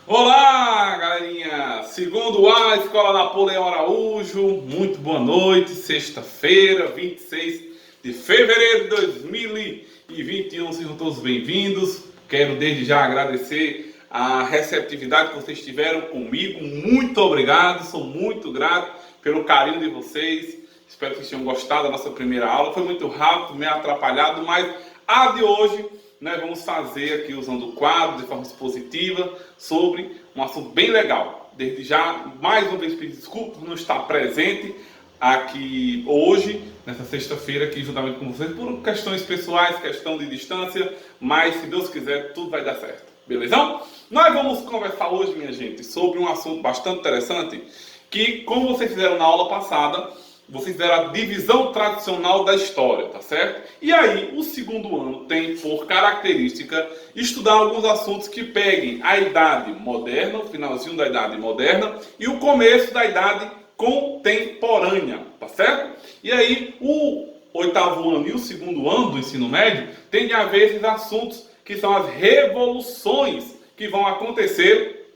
Olá, galerinha! Segundo a Escola Napoleão Araújo, muito boa noite. Sexta-feira, 26 de fevereiro de 2021. Sejam todos bem-vindos. Quero desde já agradecer a receptividade que vocês tiveram comigo. Muito obrigado, sou muito grato pelo carinho de vocês. Espero que vocês tenham gostado da nossa primeira aula. Foi muito rápido, meio atrapalhado, mas a de hoje nós vamos fazer aqui usando o quadro de forma expositiva sobre um assunto bem legal. Desde já, mais uma vez pedir desculpas por não estar presente aqui hoje, nessa sexta-feira, aqui juntamente com vocês, por questões pessoais, questão de distância, mas se Deus quiser, tudo vai dar certo. Belezão? Nós vamos conversar hoje, minha gente, sobre um assunto bastante interessante, que, como vocês fizeram na aula passada, vocês fizeram a divisão tradicional da história, tá certo? E aí, o segundo ano tem por característica estudar alguns assuntos que peguem a idade moderna, o finalzinho da idade moderna e o começo da idade contemporânea, tá certo? E aí, o oitavo ano e o segundo ano do ensino médio tendem a ver esses assuntos que são as revoluções que vão acontecer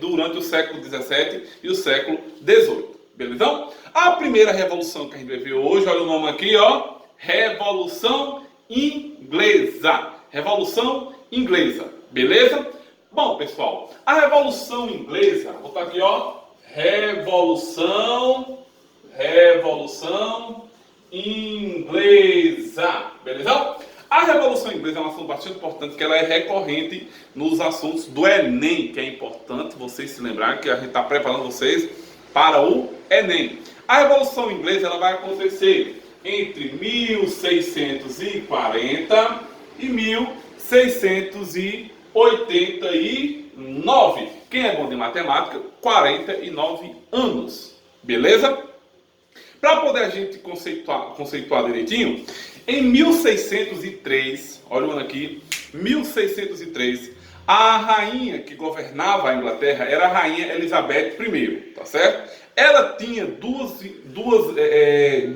durante o século XVII e o século XVIII. Belezão? A primeira revolução que a gente vai ver hoje, olha o nome aqui, ó. Revolução Inglesa. Revolução Inglesa. Beleza? Bom, pessoal, a Revolução Inglesa, vou botar aqui, ó. Revolução Inglesa. Beleza? A Revolução Inglesa é um assunto bastante importante, que ela é recorrente nos assuntos do Enem, que é importante vocês se lembrarem que a gente está preparando vocês para o Enem. A Revolução Inglesa ela vai acontecer entre 1640 e 1689. Quem é bom de matemática, 49 anos. Beleza? Para poder a gente conceituar direitinho, em 1603, olha o ano aqui, 1603, a rainha que governava a Inglaterra era a rainha Elizabeth I, tá certo? Ela tinha duas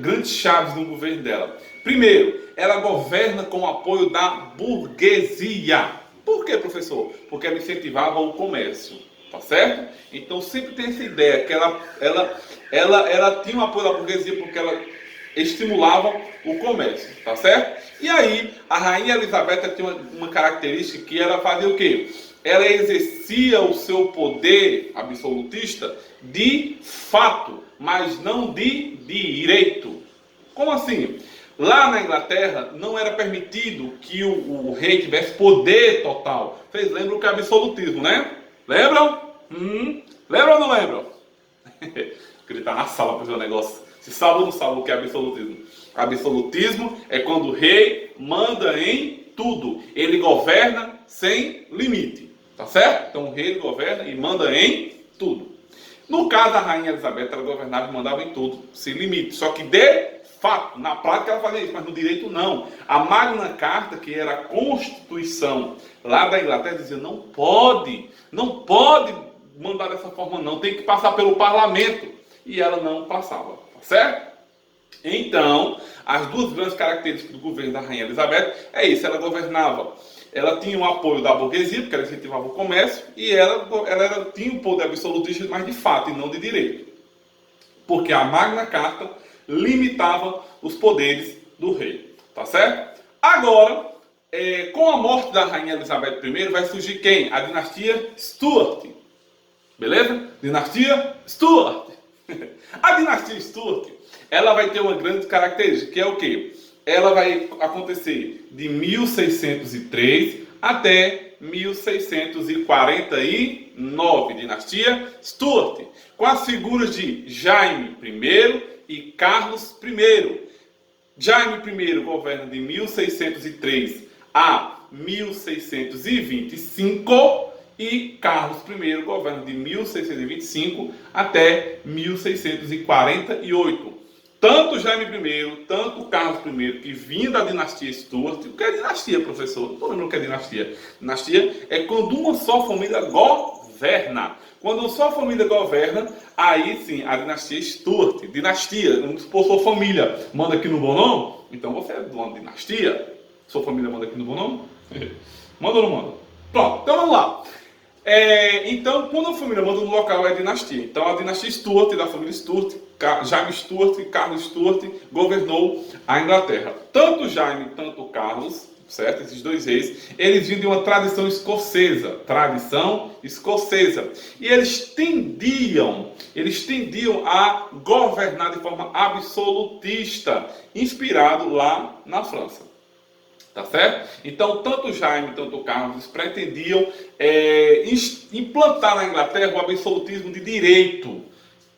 grandes chaves no governo dela. Primeiro, ela governa com o apoio da burguesia. Por quê, professor? Porque ela incentivava o comércio, tá certo? Então sempre tem essa ideia que ela tinha o apoio da burguesia porque ela estimulava o comércio, tá certo? E aí, a rainha Elizabeth tinha uma característica que ela fazia o quê? Ela exercia o seu poder absolutista de fato, mas não de direito. Como assim? Lá na Inglaterra não era permitido que o rei tivesse poder total. Vocês lembram que é absolutismo, né? Lembram? Lembram ou não lembram? Gritar na sala para ver o negócio. Se sabe ou não sabe o que é absolutismo? Absolutismo é quando o rei manda em tudo. Ele governa sem limite. Tá certo? Então o rei governa e manda em tudo. No caso, a rainha Elizabeth, ela governava e mandava em tudo, sem limite. Só que de fato, na prática ela fazia isso, mas no direito não. A Magna Carta, que era a Constituição lá da Inglaterra, dizia não pode mandar dessa forma não, tem que passar pelo parlamento. E ela não passava, tá certo? Então, as duas grandes características do governo da rainha Elizabeth é isso, ela governava, ela tinha o apoio da burguesia, porque ela incentivava o comércio, e ela tinha o poder absolutista, mas de fato e não de direito. Porque a Magna Carta limitava os poderes do rei, tá certo? Agora, com a morte da rainha Elizabeth I, vai surgir quem? A dinastia Stuart. Beleza? Dinastia Stuart. A dinastia Stuart, ela vai ter uma grande característica, que é o quê? Ela vai acontecer de 1603 até 1649, dinastia Stuart, com as figuras de Jaime I e Carlos I. Jaime I governa de 1603 a 1625 e Carlos I governa de 1625 até 1648. Tanto Jaime I, tanto Carlos I, que vinha da dinastia Stuart. O que é dinastia, professor? Não estou lembrando o que é dinastia. Dinastia é quando uma só família governa. Quando uma só família governa, aí sim, a dinastia Stuart. Dinastia, vamos supor sua família manda aqui no Bonon, então você é de uma dinastia. Sua família manda aqui no Bonon? Manda ou não manda? Pronto, então vamos lá. Então, quando a família manda no local, é dinastia. Então, a dinastia Stuart, da família Stuart, Jaime Stuart e Carlos Stuart, governou a Inglaterra. Tanto Jaime, tanto Carlos, certo? Esses dois reis, eles vinham de uma tradição escocesa. E eles tendiam a governar de forma absolutista, inspirado lá na França. Tá certo? Então, tanto Jaime, tanto Carlos pretendiam implantar na Inglaterra o absolutismo de direito.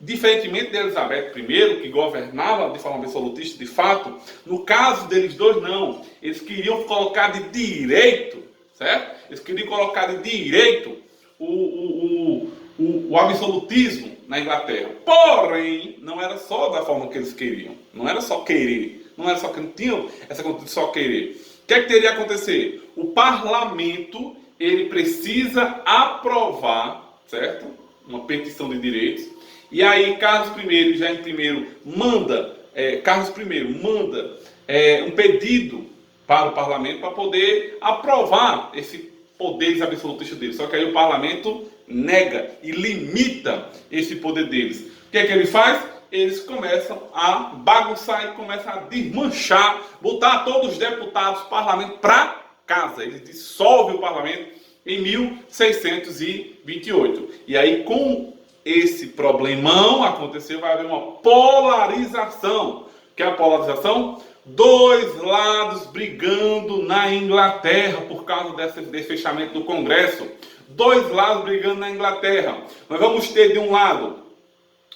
Diferentemente de Elizabeth I, que governava de forma absolutista de fato, no caso deles dois não. Eles queriam colocar de direito, certo? Eles queriam colocar de direito o absolutismo na Inglaterra. Porém, não era só da forma que eles queriam. Não era só querer. Não era só que não tinham essa coisa de só querer. O que é que teria que acontecer? O parlamento, ele precisa aprovar, certo? Uma petição de direitos. E aí Carlos I, Jaime I, manda um pedido para o parlamento para poder aprovar esse poderes absolutistas deles. Só que aí o parlamento nega e limita esse poder deles. O que é que ele faz? Eles começam a bagunçar e começam a desmanchar, botar todos os deputados do parlamento para casa. Eles dissolvem o parlamento em 1628. E aí, com esse problemão aconteceu, vai haver uma polarização. Que é a polarização? Dois lados brigando na Inglaterra por causa desse fechamento do Congresso. Dois lados brigando na Inglaterra. Nós vamos ter de um lado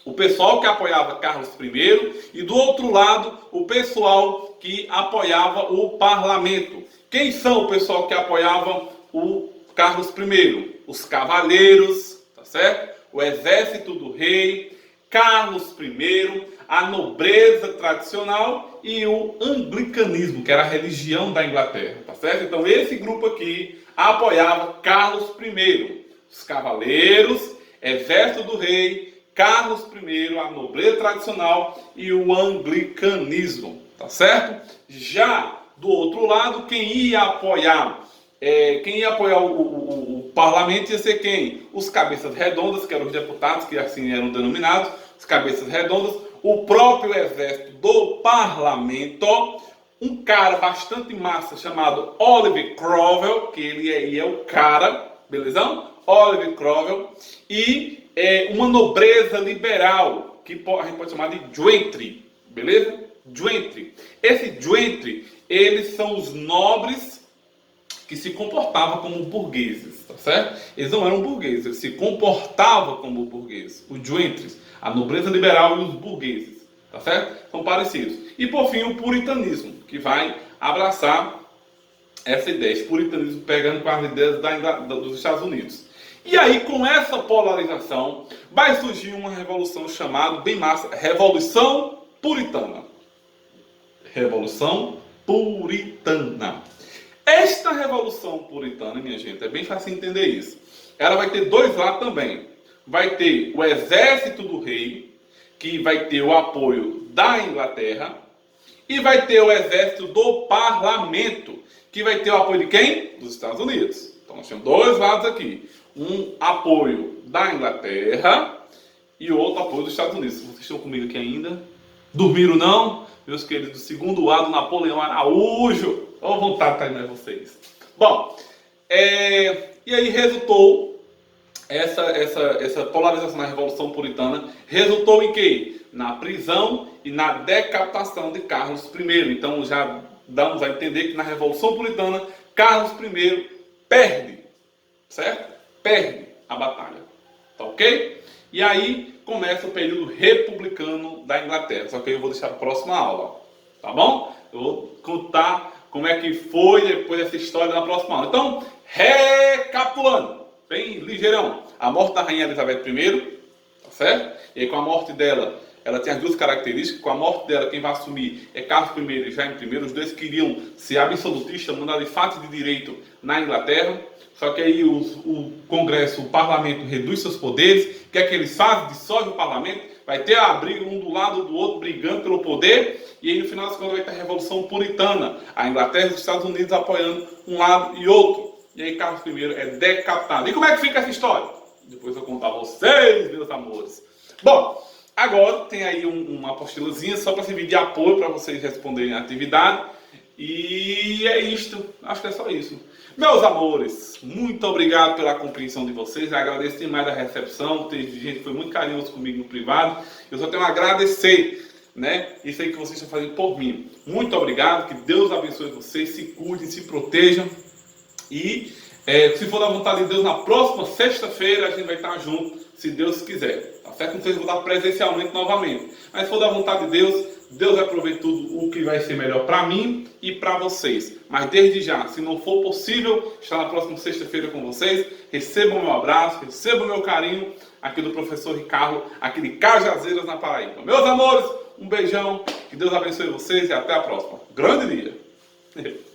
o pessoal que apoiava Carlos I e do outro lado o pessoal que apoiava o parlamento. Quem são o pessoal que apoiava o Carlos I? Os cavaleiros, tá certo? O exército do rei, Carlos I, a nobreza tradicional e o anglicanismo, que era a religião da Inglaterra, tá certo? Então esse grupo aqui apoiava Carlos I, os cavaleiros, exército do rei, Carlos I, a nobreza tradicional e o anglicanismo, tá certo? Já do outro lado, quem ia apoiar o parlamento ia ser quem? Os cabeças redondas, que eram os deputados, que assim eram denominados, os cabeças redondas, o próprio exército do parlamento, um cara bastante massa chamado Oliver Cromwell, que ele é o cara, beleza? Oliver Cromwell, e uma nobreza liberal, que a gente pode chamar de gentry, beleza? Gentry. Esse gentry, eles são os nobres que se comportavam como burgueses, tá certo? Eles não eram burgueses, eles se comportavam como burgueses. Os gentry, a nobreza liberal e os burgueses, tá certo? São parecidos. E por fim o puritanismo, que vai abraçar essa ideia, esse puritanismo pegando com as ideias dos Estados Unidos. E aí, com essa polarização, vai surgir uma revolução chamada, bem massa, Revolução Puritana. Revolução Puritana. Esta Revolução Puritana, minha gente, é bem fácil entender isso. Ela vai ter dois lados também. Vai ter o exército do rei, que vai ter o apoio da Inglaterra, e vai ter o exército do parlamento, que vai ter o apoio de quem? Dos Estados Unidos. Então, nós temos dois lados aqui. Um apoio da Inglaterra e o outro apoio dos Estados Unidos. Vocês estão comigo aqui ainda? Dormiram não? Meus queridos, do segundo A do Napoleão Araújo. Olha a vontade de estar mais vocês. Bom, e aí resultou essa polarização na Revolução Puritana, resultou em quê? Na prisão e na decapitação de Carlos I. Então já damos a entender que na Revolução Puritana, Carlos I perde, certo? Perde a batalha, tá ok? E aí começa o período republicano da Inglaterra, só que eu vou deixar para a próxima aula, tá bom? Eu vou contar como é que foi depois dessa história na próxima aula. Então, recapitulando, bem ligeirão, a morte da rainha Elizabeth I, tá certo? E aí com a morte dela, ela tem as duas características. Com a morte dela, quem vai assumir é Carlos I e Jaime I. Os dois queriam ser absolutistas, mandar de fato de direito na Inglaterra. Só que aí o Congresso, o Parlamento reduz seus poderes. O que é que eles fazem? Dissolve o Parlamento. Vai ter a briga um do lado do outro, brigando pelo poder. E aí no final das contas vai ter a Revolução Puritana. A Inglaterra e os Estados Unidos apoiando um lado e outro. e aí Carlos I é decapitado. E como é que fica essa história? Depois eu contar a vocês, meus amores. Bom, agora tem aí uma apostilazinha só para servir de apoio para vocês responderem a atividade. E é isto. Acho que é só isso. Meus amores, muito obrigado pela compreensão de vocês. Eu agradeço demais a recepção. Teve gente que foi muito carinhoso comigo no privado. Eu só tenho a agradecer, né? Isso aí que vocês estão fazendo por mim. Muito obrigado. Que Deus abençoe vocês. Se cuidem, se protejam. E se for da vontade de Deus, na próxima sexta-feira a gente vai estar junto, se Deus quiser. Tá certo? Não sei se vou dar presencialmente novamente. Mas se for da vontade de Deus, Deus vai prover tudo o que vai ser melhor para mim e para vocês. Mas desde já, se não for possível estar na próxima sexta-feira com vocês, recebam o meu abraço, recebam o meu carinho aqui do professor Ricardo, aqui de Cajazeiras, na Paraíba. Meus amores, um beijão, que Deus abençoe vocês e até a próxima. Grande dia!